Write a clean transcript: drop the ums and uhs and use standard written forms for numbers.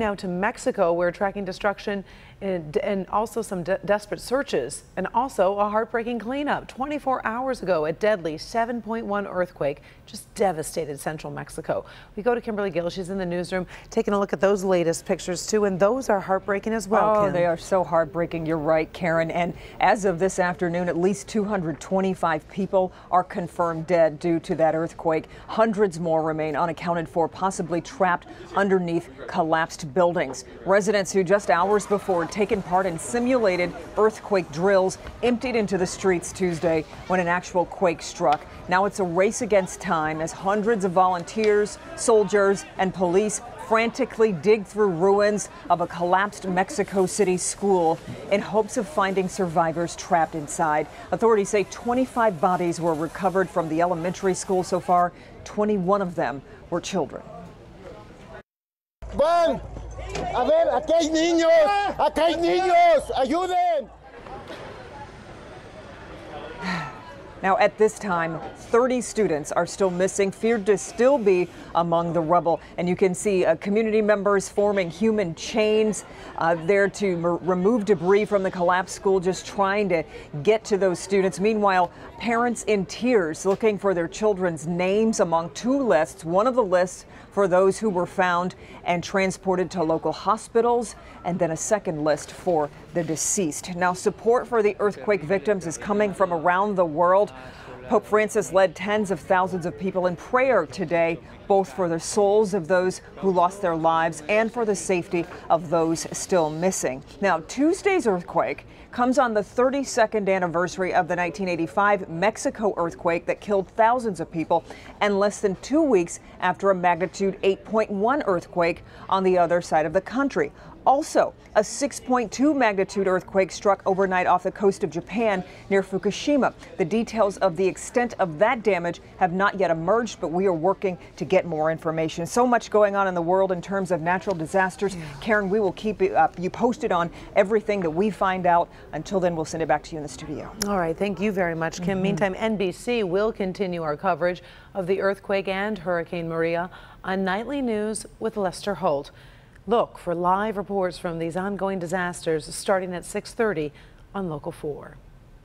Now to Mexico, we're tracking destruction and also some desperate searches and also a heartbreaking cleanup. 24 hours ago, a deadly 7.1 earthquake just devastated central Mexico. We go to Kimberly Gill. She's in the newsroom taking a look at those latest pictures too, and those are heartbreaking as well. Oh, Kim. They are so heartbreaking. You're right, Karen. And as of this afternoon, at least 225 people are confirmed dead due to that earthquake. Hundreds more remain unaccounted for, possibly trapped underneath collapsed buildings. Residents who just hours before had taken part in simulated earthquake drills emptied into the streets Tuesday when an actual quake struck. Now it's a race against time as hundreds of volunteers, soldiers, and police frantically dig through ruins of a collapsed Mexico City school in hopes of finding survivors trapped inside. Authorities say 25 bodies were recovered from the elementary school so far. 21 of them were children. Van, a ver, aquí hay niños, ayuden. Now, at this time, 30 students are still missing, feared to still be among the rubble. And you can see community members forming human chains there to remove debris from the collapsed school, just trying to get to those students. Meanwhile, parents in tears looking for their children's names among two lists. One of the lists for those who were found and transported to local hospitals, and then a second list for the deceased. Now, support for the earthquake victims is coming from around the world. Pope Francis led tens of thousands of people in prayer today, both for the souls of those who lost their lives and for the safety of those still missing. Now, Tuesday's earthquake comes on the 32nd anniversary of the 1985 Mexico earthquake that killed thousands of people, and less than 2 weeks after a magnitude 8.1 earthquake on the other side of the country. Also, a 6.2 magnitude earthquake struck overnight off the coast of Japan near Fukushima. The details of the extent of that damage have not yet emerged, but we are working to get more information. So much going on in the world in terms of natural disasters. Yeah. Karen, we will keep you posted on everything that we find out. Until then, we'll send it back to you in the studio. All right. Thank you very much, Kim. Meantime, NBC will continue our coverage of the earthquake and Hurricane Maria on Nightly News with Lester Holt. Look for live reports from these ongoing disasters starting at 6:30 on Local 4.